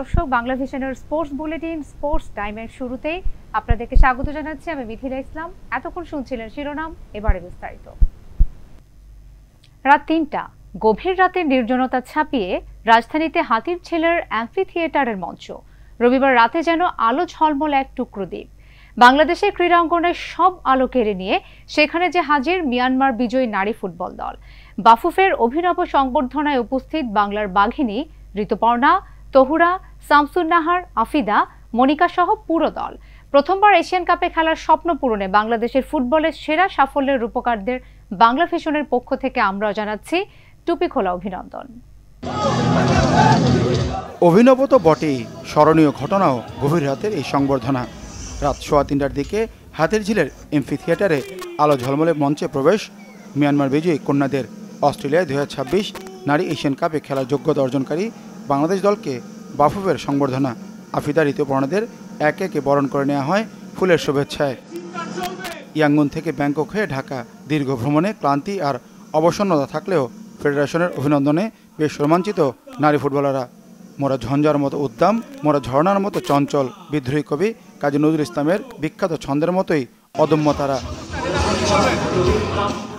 দর্শক, Bangla ভিশনের sports bulletin sports টাইমের শুরুতেই আপনাদেরকে স্বাগত জানাচ্ছি। আমি মিথিলা ইসলাম। এতক্ষণ শুনছিলেন শিরোনাম, এবারে বিস্তারিত। রাত ৩টা, গভীর রাতের নির্জনতা ছাপিয়ে রাজধানীতে হাতির ঝিলের অ্যাম্ফি থিয়েটারের মঞ্চ। রবিবার রাতে যেন আলো ঝলমল এক টুকরো দ্বীপ। বাংলাদেশের ক্রীড়াঙ্গনের সব আলো কেড়ে নিয়ে সেখানে যে হাজির মিয়ানমার বিজয়ী নারী ফুটবল দল। বাফুফের অভিনব সংবর্ধনায় উপস্থিত বাংলার বাঘিনী ঋতুপর্ণা, তহুরা, শামসুন নাহার, আফিদা, মনিকা সহ পুরো দল। প্রথমবার এশিয়ান কাপে খেলার স্বপ্ন পূরণে বাংলাদেশের ফুটবলের সেরা সাফল্যের রূপকারদের বাংলা ভিশনের পক্ষ থেকে আমরাও জানাচ্ছি টুপি খোলা অভিনন্দন। অভিনব তো বটেই, স্মরণীয় ঘটনাও গভীর রাতের এই সংবর্ধনা। রাত 3:15টার দিকে হাতির ঝিলের এমফি থিয়েটারে আলো ঝলমলে মঞ্চে প্রবেশ মিয়ানমার বিজয়ী কন্যাদের। অস্ট্রেলিয়ায় 2026 নারী এশিয়ান কাপে খেলার যোগ্যতা অর্জনকারী বাংলাদেশ দলকে বাফুফের সংবর্ধনা। আফিদা, ঋতুপর্ণাদের একে একে বরণ করে নেওয়া হয় ফুলের শুভেচ্ছায়। ইয়াঙ্গুন থেকে ব্যাংকক হয়ে ঢাকা দীর্ঘ ভ্রমণে ক্লান্তি আর অবসন্নতা থাকলেও ফেডারেশনের অভিনন্দনে বেশ রোমাঞ্চিত নারী ফুটবলাররা। মোরা ঝঞ্ঝার মতো উদ্দাম, মোরা ঝর্ণার মতো চঞ্চল, বিদ্রোহী কবি কাজী নজরুল ইসলামের বিখ্যাত ছন্দের মতোই অদম্য তারা।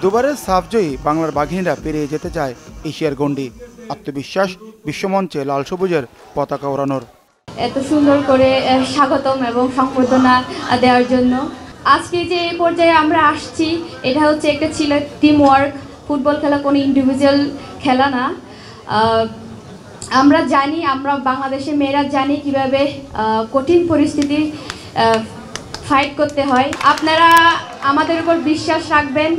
দুবারের সাফজয়ী বাংলার বাঘিনীরা পেরিয়ে যেতে চায় এশিয়ার গণ্ডি। আত্মবিশ্বাস বিশ্বমঞ্চে লাল সবুজের পতাকা ওড়ানোর। এত সুন্দর করে স্বাগতম এবং সংবর্ধনা দেওয়ার জন্য। আজকে যে এই পর্যায়ে আমরা আসছি, এটা হচ্ছে একটা ছিল টিম ওয়ার্ক। ফুটবল খেলা কোনো ইন্ডিভিজুয়াল খেলা না। আমরা জানি, আমরা বাংলাদেশের মেয়েরা জানি কিভাবে কঠিন পরিস্থিতি ফাইট করতে হয়। আপনারা আমাদের উপর বিশ্বাস রাখবেন।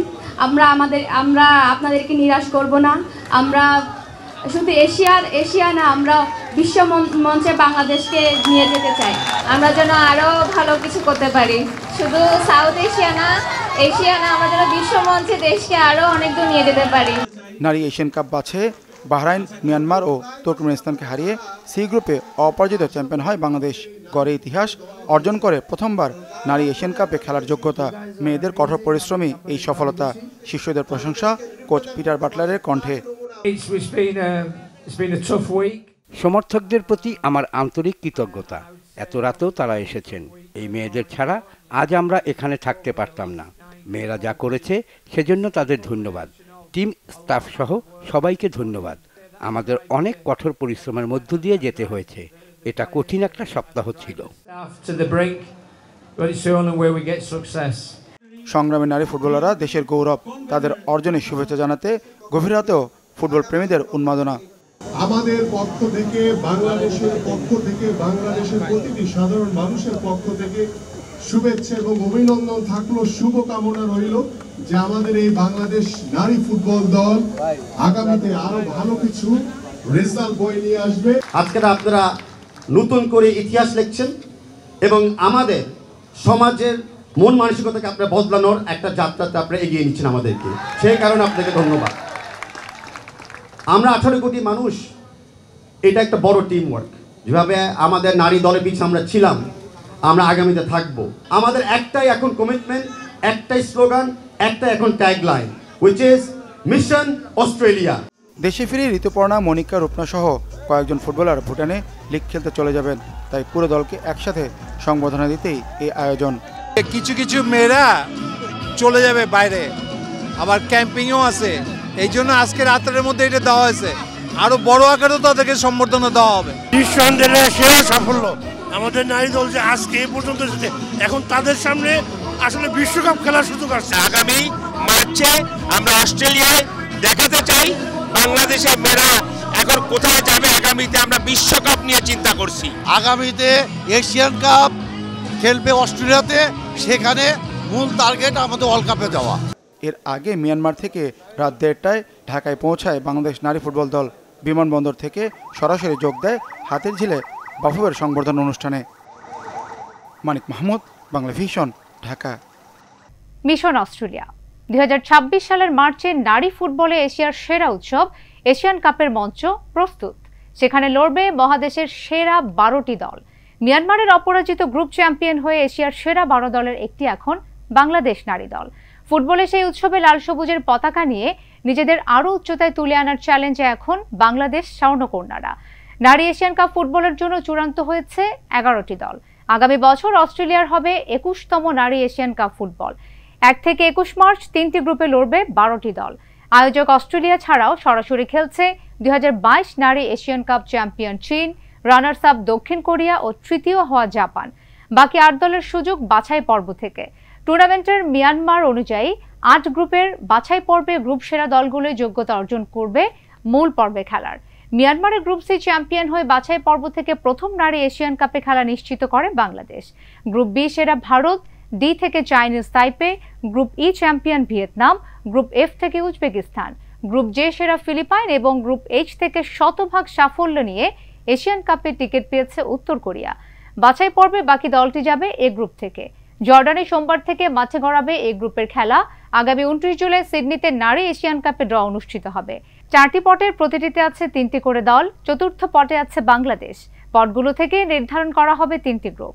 আমরা আপনাদেরকে নিরাশ করব না। আমরা শুধু এশিয়া না, আমরা বিশ্ব মঞ্চে বাংলাদেশকে নিয়ে যেতে চাই। আমরা যেন আরও ভালো কিছু করতে পারি। শুধু সাউথ এশিয়া না, আমরা যেন বিশ্ব মঞ্চে দেশকে আরও অনেক দূর নিয়ে যেতে পারি। নারী এশিয়ান কাপ বাছে বাহরাইন, মিয়ানমার ও তুর্কমেনিস্তানকে হারিয়ে সি গ্রুপে অপরাজিত চ্যাম্পিয়ন হয় বাংলাদেশ। গড়ে ইতিহাস অর্জন করে প্রথমবার নারী এশিয়ান কাপে খেলার যোগ্যতা। মেয়েদের কঠোর পরিশ্রমী এই সফলতা। শিষ্যদের প্রশংসা কোচ পিটার বাটলারের কণ্ঠে। সমর্থকদের প্রতি আমার আন্তরিক কৃতজ্ঞতা। এত রাতেও তারা এসেছেন। এই মেয়েদের ছাড়া আজ আমরা এখানে থাকতে পারতাম না। মেয়েরা যা করেছে সেজন্য তাদের ধন্যবাদ। টিম স্টাফ সহ সবাইকে ধন্যবাদ। আমাদের অনেক কঠোর পরিশ্রমের মধ্য দিয়ে যেতে হয়েছে। এটা কঠিন একটা সপ্তাহ ছিল। সংগ্রামী নারী ফুটবলাররা দেশের গৌরব। তাদের অর্জনের শুভেচ্ছা জানাতে গভীর রাতেও ফুটবল প্রেমীদের উন্মাদনা। আমাদের পক্ষ থেকে, বাংলাদেশের পক্ষ থেকে, বাংলাদেশের প্রতিটি সাধারণ মানুষের পক্ষ থেকে শুভেচ্ছা এবং অভিনন্দন থাকলো। শুভকামনা রইল যে আমাদের এই বাংলাদেশ নারী ফুটবল দল আগামীতে আরো ভালো কিছু রেজাল্ট বয়ে নিয়ে আসবে। আজকে আপনারা নতুন করে ইতিহাস লিখছেন এবং আমাদের সমাজের মন মানসিকতাকে আপনারা বদলানোর একটা যাত্রাতে আপনারা এগিয়ে নিচ্ছেন আমাদেরকে। সেই কারণে আপনাকে ধন্যবাদ। আমরা 18 কোটি মানুষ, এটা একটা বড় টিম ওয়ার্ক। যেভাবে আমাদের নারী দলের পিছনে আমরা ছিলাম, আমরা আগামীতে থাকব। আমাদের একটাই এখন কমিটমেন্ট, একটাই স্লোগান, একটা এখন tagline, which is mission Australia. দেশে ফিরে ঋতুপর্ণা, মনিকা, রূপনা সহ কয়েকজন ফুটবলার ভুটানে লিগ খেলতে চলে যাবেন। তাই পুরো দলকে একসাথে সংবর্ধনা দিতেই এই আয়োজন। কিছু কিছু মেয়েরা চলে যাবে বাইরে, আবার ক্যাম্পিংও আছে। এই জন্য আজকে রাতের মধ্যে এটা দেওয়া হয়েছে। আরো বড় আকারে তাদেরকে সম্বর্ধনা দেওয়া হবে। নিঃসন্দেহে সেরা সাফল্য আমাদের নারী দল যে আজকে এই পর্যন্ত এসেছে। এখন তাদের সামনে আসলে বিশ্বকাপ খেলার সুযোগ আসছে। আগামী মার্চে আমরা অস্ট্রেলিয়ায় দেখাতে চাই বাংলাদেশের মেয়েরা এখন কোথায় যাবে। আগামীতে আমরা বিশ্বকাপ নিয়ে চিন্তা করছি। আগামীতে এশিয়ান কাপ খেলবে অস্ট্রেলিয়াতে, সেখানে মূল টার্গেট আমাদের ওয়ার্ল্ড কাপে যাওয়া। এর আগে মিয়ানমার থেকে রাত 1:30টায় ঢাকায় পৌঁছায় বাংলাদেশ নারী ফুটবল দল। বিমানবন্দর থেকে সরাসরি যোগ দেয় হাতির ঝিলে বাফুফের সংবর্ধনা অনুষ্ঠানে। Manik Mahmud, Bangla Vision, Dhaka. Mission Australia. 2026 সালের মার্চে নারী ফুটবলে এশিয়ার সেরা উৎসব এশিয়ান কাপের মঞ্চ প্রস্তুত। সেখানে লড়বে মহাদেশের সেরা 12টি দল। মিয়ানমারের অপরাজিত গ্রুপ চ্যাম্পিয়ন হয়ে এশিয়ার সেরা 12 দলের একটি এখন বাংলাদেশ নারী দল। ফুটবলে সেই উৎসবে লাল সবুজের পতাকা নিয়ে নিজেদের আরও উচ্চতায় তুলে আনার চ্যালেঞ্জে এখন বাংলাদেশ স্বর্ণকন্যারা। নারী এশিয়ান কাপ ফুটবলের জন্য চূড়ান্ত হয়েছে 11টি দল। আগামী বছর অস্ট্রেলিয়ার হবে 21তম নারী এশিয়ান কাপ ফুটবল। 1 থেকে 21 মার্চ 3টি গ্রুপে লড়বে 12টি দল। আয়োজক অস্ট্রেলিয়া ছাড়াও সরাসরি খেলছে 2022 নারী এশিয়ান কাপ চ্যাম্পিয়ন চীন, রানার্স আপ দক্ষিণ কোরিয়া ও তৃতীয় হওয়া জাপান। বাকি 8 দলের সুযোগ বাছাই পর্ব থেকে। টুর্নামেন্টের মিয়ানমার অনুযায়ী 8 গ্রুপের বাছাই পর্বে গ্রুপ সেরা দলগুলোই যোগ্যতা অর্জন করবে মূল পর্বে খেলার। মিয়ানমারের গ্রুপ সি চ্যাম্পিয়ন হয়ে বাছাই পর্ব থেকে প্রথম নারী এশিয়ান কাপে খেলা নিশ্চিত করে বাংলাদেশ। গ্রুপ বি সেরা ভারত, ডি থেকে চাইনিজ তাইপে, গ্রুপ ই চ্যাম্পিয়ন ভিয়েতনাম, গ্রুপ এফ থেকে উজবেকিস্তান, গ্রুপ জে সেরা ফিলিপাইন এবং গ্রুপ এইচ থেকে শতভাগ সাফল্য নিয়ে এশিয়ান কাপে টিকিট পেয়েছে উত্তর কোরিয়া। বাছাই পর্বে বাকি দলটি যাবে এ গ্রুপ থেকে। জর্ডানে সোমবার থেকে মাঠে গড়াবে এই গ্রুপের খেলা। আগামী 29 জুলাই সিডনিতে নারী এশিয়ান কাপে ড্র অনুষ্ঠিত হবে। 4টি পটের প্রতিটিতে আছে 3টি করে দল। চতুর্থ পটে আছে বাংলাদেশ। পটগুলো থেকে নির্ধারণ করা হবে 3টি গ্রুপ।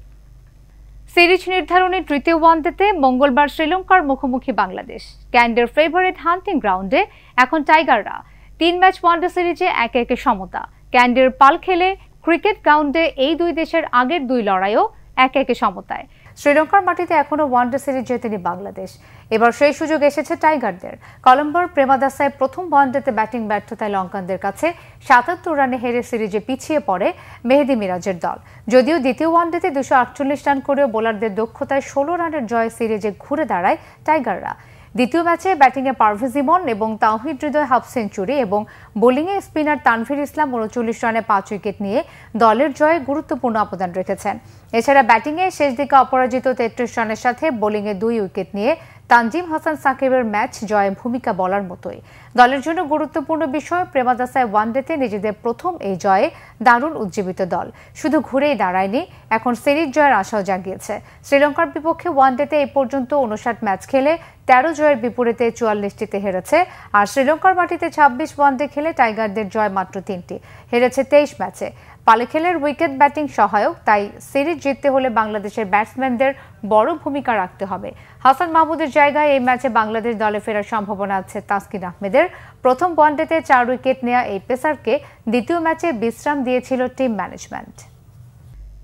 সিরিজ নির্ধারণী তৃতীয় ওয়ানডেতে মঙ্গলবার শ্রীলঙ্কার মুখোমুখি বাংলাদেশ। ক্যান্ডের ফেভারিট হান্টিং গ্রাউন্ডে এখন টাইগাররা। 3 ম্যাচ ওয়ানডে সিরিজে 1-1 সমতা। ক্যান্ডের পাল খেলে ক্রিকেট গ্রাউন্ডে এই দুই দেশের আগের 2 লড়াইও 1-1 সমতায়। শ্রীলঙ্কার মাটিতে এখনো ওয়ানডে সিরিজ জেতেনি বাংলাদেশ। এবার সেই সুযোগ এসেছে টাইগারদের। কলম্বোর প্রেমাদাসায় প্রথম ওয়ানডেতে ব্যাটিং ব্যর্থতায় লঙ্কানদের কাছে 77 রানে হেরে সিরিজে পিছিয়ে পড়ে মেহেদী মিরাজের দল। যদিও দ্বিতীয় ওয়ানডেতে 248 রান করেও বোলারদের দক্ষতায় 16 রানের জয়ে সিরিজে ঘুরে দাঁড়ায় টাইগাররা। দ্বিতীয় ম্যাচে ব্যাটিংয়ে পারভেজ ইমন এবং তাওহিদ হৃদয় হাফ সেঞ্চুরি এবং বোলিংয়ে স্পিনার তানভীর ইসলাম 39 রানে 5 উইকেট নিয়ে দলের জয়ে গুরুত্বপূর্ণ অবদান রেখেছেন। এছাড়া ব্যাটিংয়ে শেষ দিকে অপরাজিত 33 রানের সাথে বোলিংয়ে 2 উইকেট নিয়ে তানজিম হাসান সাকিবের ম্যাচ জয়ে ভূমিকা বলার মতোই। দলের জন্য গুরুত্বপূর্ণ বিষয়, প্রেমাদাসায় ওয়ানডেতে নিজেদের প্রথম এই জয়ে দারুণ উজ্জীবিত দল শুধু ঘুরেই দাঁড়ায়নি, এখন সিরিজ জয়ের আশাও জাগিয়েছে। শ্রীলঙ্কার বিপক্ষে ওয়ানডেতে এই পর্যন্ত 59 ম্যাচ খেলে 13 জয়ের বিপরীতে 44টিতে হেরেছে। আর শ্রীলঙ্কার মাটিতে 26 ওয়ানডে খেলে টাইগারদের জয় মাত্র 3টি, হেরেছে 23 ম্যাচে। পালেখেলের উইকেট ব্যাটিং সহায়ক, তাই সিরিজ জিততে হলে বাংলাদেশের ব্যাটসম্যানদের বড় ভূমিকা রাখতে হবে। হাসান মাহমুদের জায়গায় এই ম্যাচে বাংলাদেশ দলে ফেরার সম্ভাবনা আছে তাসকিন আহমেদের। প্রথম ওয়ানডেতে 4 উইকেট নেওয়া এই পেসারকে দ্বিতীয় ম্যাচে বিশ্রাম দিয়েছিল টিম ম্যানেজমেন্ট।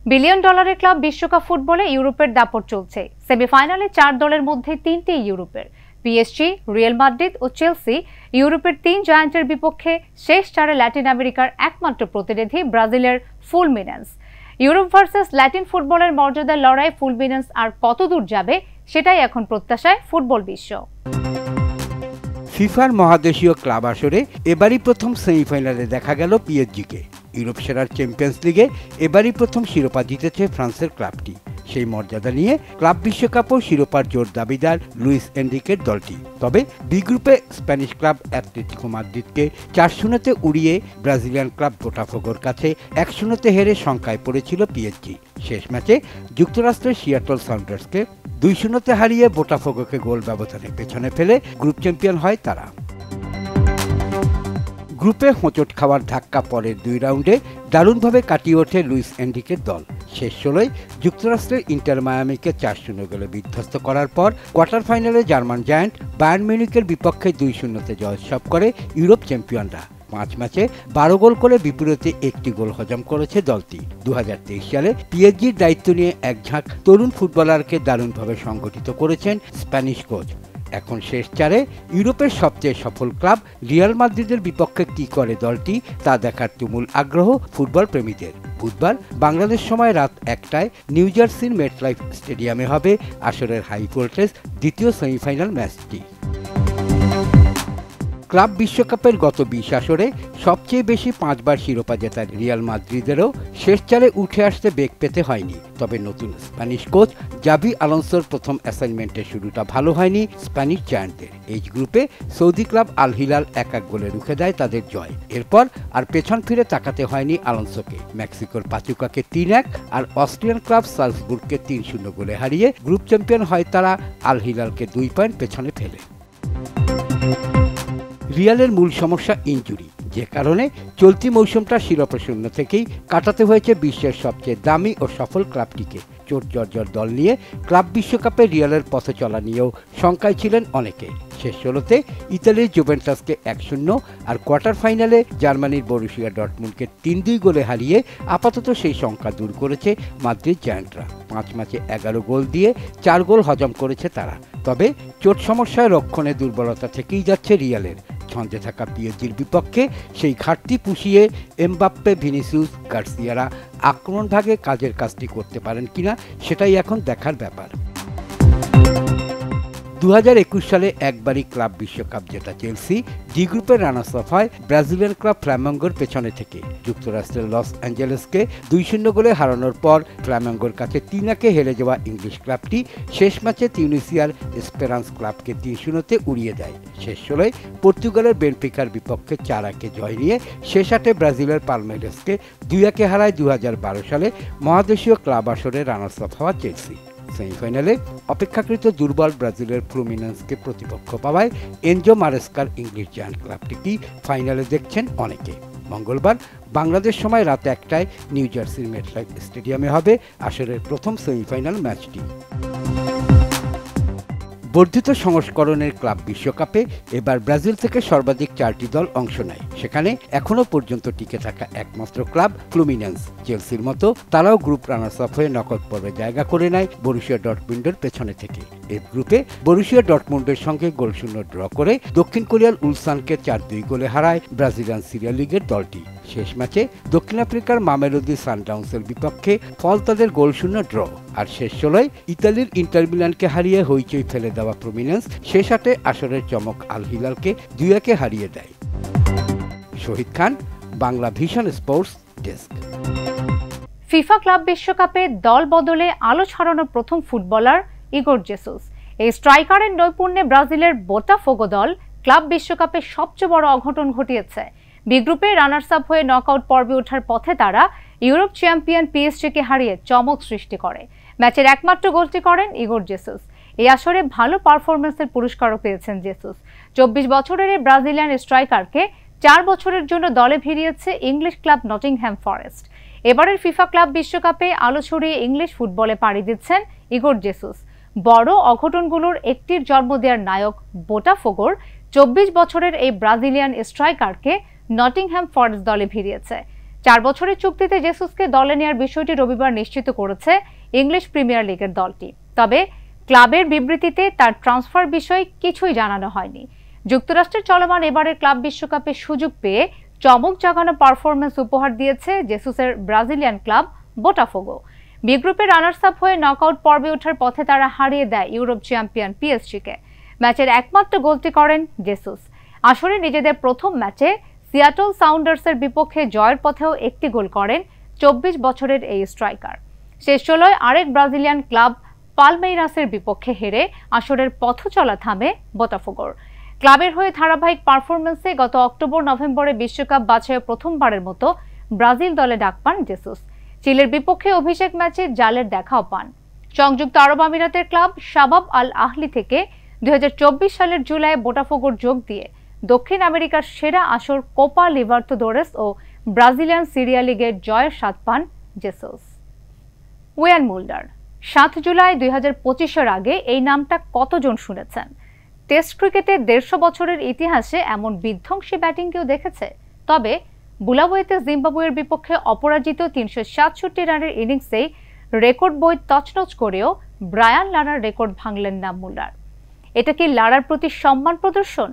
বিলিয়ন ডলারের ক্লাব বিশ্বকাপ ফুটবলে ইউরোপের দাপট চলছে। সেমিফাইনালে 4 দলের মধ্যে 3টি ইউরোপের। পিএসজি, রিয়াল মাদ্রিদ ও চেলসি ইউরোপের 3 জায়ান্টের বিপক্ষে শেষ 4-এ ল্যাটিন আমেরিকার একমাত্র প্রতিনিধি ব্রাজিলের ফুলমিনেন্স। ইউরোপ ভার্সেস ল্যাটিন ফুটবলের মর্যাদার লড়াই ফুলমিনেন্স আর কতদূর যাবে সেটাই এখন প্রত্যাশায় ফুটবল বিশ্ব। ফিফার মহাদেশীয় ক্লাব আসরে এবারই প্রথম সেমিফাইনালে দেখা গেল পিএসজিকে। ইউরোপ সেরার চ্যাম্পিয়ন্স লিগে এবারই প্রথম শিরোপা জিতেছে ফ্রান্সের ক্লাবটি। সেই মর্যাদা নিয়ে ক্লাব বিশ্বকাপও শিরোপার জোর দাবিদার লুইস এনরিকের দলটি। তবে বি গ্রুপে স্প্যানিশ ক্লাব অ্যাটলেটিকো মাদ্রিদকে 4-0-তে উড়িয়ে ব্রাজিলিয়ান ক্লাব বোটাফোগোর কাছে 1-0-তে হেরে শঙ্কায় পড়েছিল পিএসজি। শেষ ম্যাচে যুক্তরাষ্ট্রের সিয়াটল সাউন্ডার্সকে 2-0-তে হারিয়ে বোটাফোগোকে গোল ব্যবধানে পেছনে ফেলে গ্রুপ চ্যাম্পিয়ন হয় তারা। গ্রুপে হোঁচট খাওয়ার ধাক্কা পরের 2 রাউন্ডে দারুণভাবে কাটিয়ে ওঠে লুইস এনরিকের দল। শেষ 16-য় যুক্তরাষ্ট্রের ইন্টার মায়ামিকে 4-0 গোলে বিধ্বস্ত করার পর কোয়ার্টার ফাইনালে জার্মান জায়ান্ট বায়ার্ন মিউনিখের বিপক্ষে 2-0-তে জয়োৎসব করে ইউরোপ চ্যাম্পিয়নরা। 5 ম্যাচে 12 গোল করে বিপরীতে 1টি গোল হজম করেছে দলটি। 2023 সালে পিএসজির দায়িত্ব নিয়ে এক ঝাঁক তরুণ ফুটবলারকে দারুণভাবে সংগঠিত করেছেন স্প্যানিশ কোচ। এখন শেষ 4-এ ইউরোপের সবচেয়ে সফল ক্লাব রিয়াল মাদ্রিদের বিপক্ষে কি করে দলটি তা দেখার তুমুল আগ্রহ ফুটবল প্রেমীদের। বুধবার বাংলাদেশ সময় রাত 1টায় নিউ জার্সির মেটলাইফ স্টেডিয়ামে হবে আসরের হাই ভোল্টেজ দ্বিতীয় সেমিফাইনাল ম্যাচটি। ক্লাব বিশ্বকাপের গত 20 আসরে সবচেয়ে বেশি 5 বার শিরোপা জেতা রিয়াল মাদ্রিদেরও শেষ 4-এ উঠে আসতে বেগ পেতে হয়নি। তবে নতুন স্প্যানিশ কোচ জাভি আলোনসোর প্রথম অ্যাসাইনমেন্টের শুরুটা ভালো হয়নি স্প্যানিশ জায়ান্টদের। এই গ্রুপে সৌদি ক্লাব আল হিলাল 1-1 গোলে রুখে দেয় তাদের জয়। এরপর আর পেছন ফিরে তাকাতে হয়নি আলোনসোকে। মেক্সিকোর পাচুকাকে 3-1 আর অস্ট্রিয়ান ক্লাব সালজবুর্গকে 3-0 গোলে হারিয়ে গ্রুপ চ্যাম্পিয়ন হয় তারা আল হিলালকে 2 পয়েন্ট পেছনে ফেলে। রিয়ালের মূল সমস্যা ইনজুরি, যে কারণে চলতি মৌসুমটা শিরোপাশূন্য থেকেই কাটাতে হয়েছে বিশ্বের সবচেয়ে দামি ও সফল ক্লাবটিকে। চোট জর্জর দল নিয়ে ক্লাব বিশ্বকাপে রিয়ালের পথে চলা নিয়েও শঙ্কায় ছিলেন অনেকে। শেষ 16তে ইতালির জুভেন্টাসকে 1-0 আর কোয়ার্টার ফাইনালে জার্মানির বরুসিয়া ডর্টমুন্ডকে 3-2 গোলে হারিয়ে আপাতত সেই সংখ্যা দূর করেছে মাদ্রিদ জায়ান্টরা। 5 ম্যাচে 11 গোল দিয়ে 4 গোল হজম করেছে তারা। তবে চোট সমস্যায় রক্ষণে দুর্বলতা থেকেই যাচ্ছে রিয়ালের। ছন্দে থাকা পিএসজির বিপক্ষে সেই ঘাটতি পুষিয়ে এমবাপ্পে, ভিনিসিয়াস, গার্সিয়ারা আক্রমণ ভাগে কাজের কাজটি করতে পারেন কিনা সেটাই এখন দেখার ব্যাপার। 2021 সালে একবারই ক্লাব বিশ্বকাপ জেতা চেলসি ডি গ্রুপের রানার্স আপ হয় ব্রাজিলিয়ান ক্লাব ফ্ল্যামেঙ্গোর পেছনে থেকে। যুক্তরাষ্ট্রের লস অ্যাঞ্জেলেসকে 2-0 গোলে হারানোর পর ফ্ল্যামেঙ্গোর কাছে 3-1 হেরে যাওয়া ইংলিশ ক্লাবটি শেষ ম্যাচে তিউনিসিয়ার এসপেরান্স ক্লাবকে 3-0 উড়িয়ে দেয়। শেষ 16 পর্তুগালের বেনফিকার বিপক্ষে 4-1 জয় নিয়ে শেষ 8 ব্রাজিলের পালমেইরাসকে 2-1 হারায় 2012 সালে মহাদেশীয় ক্লাব আসরে রানার্স আপ হওয়া চেলসি। সেমিফাইনালে অপেক্ষাকৃত দুর্বল ব্রাজিলের ফ্লুমিনেন্সকে প্রতিপক্ষ পাওয়ায় এনজো মারেস্কার ইংলিশ জায়ান্ট ক্লাবটিকে ফাইনালে দেখছেন অনেকে। মঙ্গলবার বাংলাদেশ সময় রাত 1টায় নিউ জার্সির মেটলাইফ স্টেডিয়ামে হবে আসরের প্রথম সেমিফাইনাল ম্যাচটি। বর্ধিত সংস্করণের ক্লাব বিশ্বকাপে এবার ব্রাজিল থেকে সর্বাধিক 4টি দল অংশ নেয়। সেখানে এখনও পর্যন্ত টিকে থাকা একমাত্র ক্লাব ফ্লুমিনেন্স। চেলসির মতো তারাও গ্রুপ রানার্স আপ হয়ে নকআউট পর্বে জায়গা করে নেয় বরুসিয়া ডর্টমুন্ডের পেছনে থেকে। এই গ্রুপে বরুসিয়া ডর্টমুন্ডের সঙ্গে গোলশূন্য ড্র করে দক্ষিণ কোরিয়ার উলসানকে 4-2 গোলে হারায় ব্রাজিলিয়ান সিরিয়া লিগের দলটি। শেষ ম্যাচে দক্ষিণ আফ্রিকার মামেলোদি সানডাউন্সের বিপক্ষে ফল তাদের গোলশূন্য ড্র। আর শেষ 16 ইতালির ইন্টার মিলানকে হারিয়ে হইচই ফেলে দেওয়া প্রমিনেন্স শেষ 8 আসরের চমক আল হিলালকে 2-1 হারিয়ে দেয়। Shahid Khan, Bangla Vision sports desk. FIFA club বিশ্বকাপে দল বদলে আলো ছড়ানো প্রথম ফুটবলার ইগোর জেসুস। এই স্ট্রাইকারের নৈপুণ্যে ব্রাজিলের বোটাফোগো দল ক্লাব বিশ্বকাপে সবচেয়ে বড় অঘটন ঘটিয়েছে। বি গ্রুপে রানার্স আপ হয়ে নকআউট পর্বে ওঠার পথে তারা ইউরোপ চ্যাম্পিয়ন পিএসজিকে হারিয়ে চমক সৃষ্টি করে। ম্যাচের একমাত্র গোলটি করেন ইগোর জেসুস। এই আসরে ভালো পারফরমেন্সের পুরস্কারও পেয়েছেন জেসুস। 24 বছরের এই ব্রাজিলিয়ান স্ট্রাইকারকে 4 বছরের জন্য দলে ভিড়িয়েছে ইংলিশ ক্লাব নটিংহ্যাম ফরেস্ট। এবারের ফিফা ক্লাব বিশ্বকাপে আলো ছড়িয়ে ইংলিশ ফুটবলে পাড়ি দিচ্ছেন ইগোর জেসুস। বড় অঘটনগুলোর একটির জন্ম দেওয়ার নায়ক বোটাফোগোর 24 বছরের এই ব্রাজিলিয়ান স্ট্রাইকারকে নটিংহ্যাম ফরেস্ট দলে ভিড়িয়েছে। 4 বছরের চুক্তিতে জেসুসকে দলে নেওয়ার বিষয়টি রবিবার নিশ্চিত করেছে ইংলিশ প্রিমিয়ার লিগের দলটি। তবে ক্লাবের বিবৃতিতে তার ট্রান্সফার বিষয়ে কিছুই জানানো হয়নি। যুক্তরাষ্ট্রের চলমান এবারের ক্লাব বিশ্বকাপে সুযোগ পেয়ে চমক জাগানো পারফরমেন্স উপহার দিয়েছে জেসুসের ব্রাজিলিয়ান ক্লাব বোটাফোগো। বি গ্রুপে রানার্স আপ হয়ে নকআউট পর্বে ওঠার পথে তারা হারিয়ে দেয় ইউরোপ চ্যাম্পিয়ন পিএসজিকে। ম্যাচের একমাত্র গোলটি করেন জেসুস। আসরে নিজেদের প্রথম ম্যাচে সিয়াটল সাউন্ডার্সের বিপক্ষে জয়ের পথেও একটি গোল করেন 24 বছরের এই স্ট্রাইকার। শেষ 16 আরেক ব্রাজিলিয়ান ক্লাব পালমেইরাসের বিপক্ষে হেরে আসরের পথ চলা থামে বোটাফোগোর। ক্লাবের হয়ে ধারাবাহিক পারফরমেন্সে গত অক্টোবর-নভেম্বরে বিশ্বকাপ বাছাইয়ে প্রথমবারের মতো ব্রাজিল দলে ডাক পান জেসুস। চিলের বিপক্ষে অভিষেক ম্যাচে জালের দেখাও পান। সংযুক্ত আরব আমিরাতের ক্লাব শাবাব আল আহলি থেকে 2024 সালের জুলাই বোটাফোগোর যোগ দিয়ে দক্ষিণ আমেরিকার সেরা আসর কোপা লিবার্তাদোরেস ও ব্রাজিলিয়ান সিরিয়া লিগের জয়ের স্বাদ পান জেসুস। ওয়ান মুল্ডার 7 জুলাই 2025-এর আগে এই নামটা কতজন শুনেছেন? টেস্ট ক্রিকেটের 150 বছরের ইতিহাসে এমন বিধ্বংসী ব্যাটিং কেউ দেখেছে? তবে বুলাওয়েতে জিম্বাবুয়ের বিপক্ষে অপরাজিত 367 রানের ইনিংসেই রেকর্ড বই তছনছ করেও ব্রায়ান লারার রেকর্ড ভাঙলেন না মুলার। এটা কি লারার প্রতি সম্মান প্রদর্শন?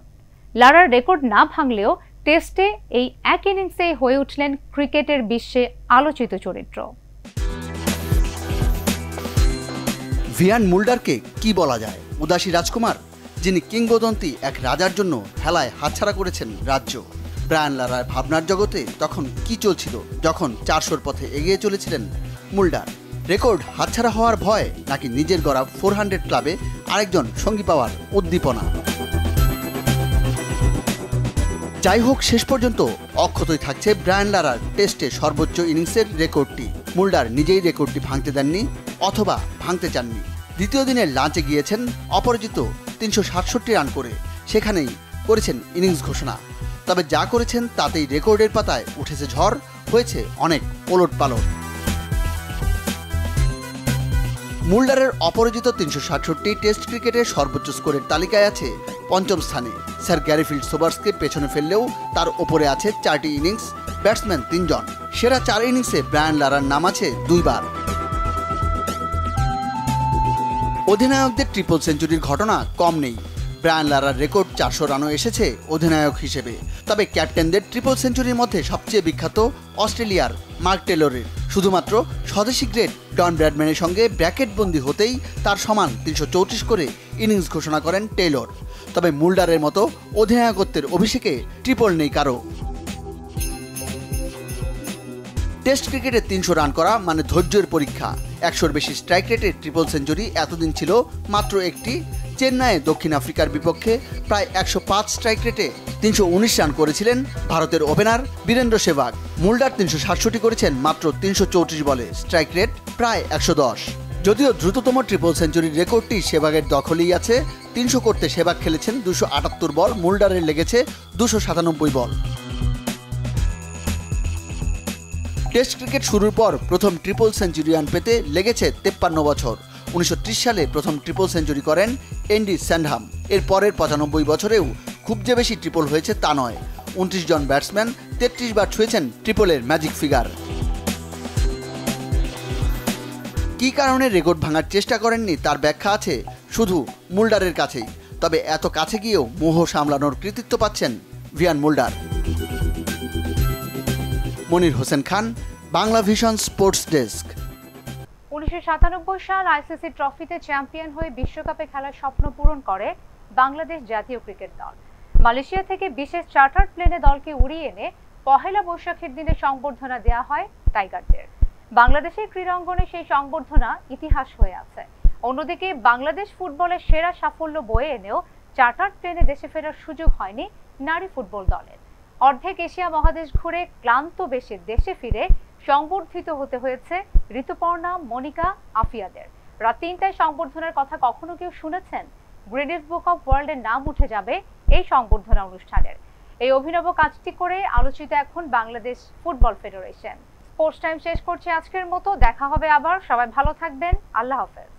লারার রেকর্ড না ভাঙলেও টেস্টে এই এক ইনিংসে হয়ে উঠলেন ক্রিকেটের বিশ্বে আলোচিত চরিত্র। ভিয়ান মুল্ডারকে কি বলা যায়? উদাসী রাজকুমার, যিনি কিংবদন্তি এক রাজার জন্য খেলায় হাতছাড়া করেছেন রাজ্য। ব্রায়ান লারার ভাবনার জগতে তখন কি চলছিল যখন 400-র পথে এগিয়ে চলেছিলেন মুল্ডার? রেকর্ড হাতছাড়া হওয়ার ভয়, নাকি নিজের গড়া 400 ক্লাবে আরেকজন সঙ্গী পাওয়ার উদ্দীপনা? যাই হোক, শেষ পর্যন্ত অক্ষতই থাকছে ব্রায়ান লারার টেস্টে সর্বোচ্চ ইনিংসের রেকর্ডটি। মুল্ডার নিজেই রেকর্ডটি ভাঙতে দেননি অথবা ভাঙতে চাননি। দ্বিতীয় দিনের লাঞ্চে গিয়েছেন অপরাজিত 367 রান করে, সেখানেই করেছেন ইনিংস ঘোষণা। তবে যা করেছেন তাতেই রেকর্ডের পাতায় উঠেছে ঝড়, হয়েছে অনেক ওলটপালট। মুল্ডারের অপরাজিত 367 টেস্ট ক্রিকেটের সর্বোচ্চ স্কোরের তালিকায় আছে পঞ্চম স্থানে। স্যার গ্যারিফিল্ড সোবার্সকে পেছনে ফেললেও তার ওপরে আছে 4টি ইনিংস, ব্যাটসম্যান 3 জন। সেরা 4 ইনিংসে ব্রায়ান লারার নাম আছে 2 বার। অধিনায়কদের ট্রিপল সেঞ্চুরির ঘটনা কম নেই। ব্রায়ান লারার রেকর্ড 400 রানও এসেছে অধিনায়ক হিসেবে। তবে ক্যাপ্টেনদের ট্রিপল সেঞ্চুরির মধ্যে সবচেয়ে বিখ্যাত অস্ট্রেলিয়ার মার্ক টেলরের। শুধুমাত্র স্বদেশি গ্রেট ডন ব্র্যাডম্যানের সঙ্গে ব্র্যাকেটবন্দি হতেই তার সমান 334 করে ইনিংস ঘোষণা করেন টেলর। তবে মুল্ডারের মতো অধিনায়কত্বের অভিষেকে ট্রিপল নেই কারো। টেস্ট ক্রিকেটে 300 রান করা মানে ধৈর্যের পরীক্ষা। 100-র বেশি স্ট্রাইক রেটের ট্রিপল সেঞ্চুরি এতদিন ছিল মাত্র একটি। চেন্নাইয়ে দক্ষিণ আফ্রিকার বিপক্ষে প্রায় 105 স্ট্রাইক রেটে 319 রান করেছিলেন ভারতের ওপেনার বীরেন্দ্র সেহবাগ। মুল্ডার 367 করেছেন মাত্র 334 বলে, স্ট্রাইক রেট প্রায় 110। যদিও দ্রুততম ট্রিপল সেঞ্চুরির রেকর্ডটি সেহবাগের দখলেই আছে। 300 করতে সেহবাগ খেলেছেন 278 বল, মুল্ডারের লেগেছে 297 বল। টেস্ট ক্রিকেট শুরুর পর প্রথম ট্রিপল সেঞ্চুরিয়ান পেতে লেগেছে 53 বছর। 1930 সালে প্রথম ট্রিপল সেঞ্চুরি করেন এন্ডি স্যান্ডহাম। এর পরের 95 বছরেও খুব যে বেশি ট্রিপল হয়েছে তা নয়। 29 জন ব্যাটসম্যান 33 বার ছুঁয়েছেন ট্রিপলের ম্যাজিক ফিগার। কী কারণে রেকর্ড ভাঙার চেষ্টা করেননি তার ব্যাখ্যা আছে শুধু মুল্ডারের কাছেই। তবে এত কাছে গিয়েও মোহ সামলানোর কৃতিত্ব পাচ্ছেন ভিয়ান Mulder. Monir Hossain Khan, Bangla Vision sports desk. 1997 সাল আইসিসি ট্রফিতে চ্যাম্পিয়ন হয়ে বিশ্বকাপে খেলার স্বপ্ন পূরণ করে বাংলাদেশ জাতীয় ক্রিকেট দল। মালয়েশিয়া থেকে বিশেষ চার্টার প্লেনে দলকে উড়িয়ে এনে পহেলা বৈশাখের দিনে সংবর্ধনা দেওয়া হয় টাইগারদের। বাংলাদেশের ক্রীড়াঙ্গনে সেই সংবর্ধনা ইতিহাস হয়ে আছে। অন্যদিকে বাংলাদেশ ফুটবলের সেরা সাফল্য বয়ে এনেও চার্টার প্লেনে দেশে ফেরার সুযোগ হয়নি নারী ফুটবল দলের। অর্ধেক এশিয়া মহাদেশ ঘুরে ক্লান্ত বেশে দেশে ফিরে সংবর্ধিত হতে হয়েছে ঋতুপর্ণা, মনিকা, আফিয়াদের। রাত 3টায় সংবর্ধনার কথা কখনো কেউ শুনেছেন? গ্রিনিস বুক অফ ওয়ার্ল্ডের নাম উঠে যাবে এই সংবর্ধনা অনুষ্ঠানের। এই অভিনব কাজটি করে আলোচিত এখন Bangladesh football federation. Sports time শেষ করছে আজকের মতো। দেখা হবে আবার। সবাই ভালো থাকবেন। আল্লাহ হাফেজ।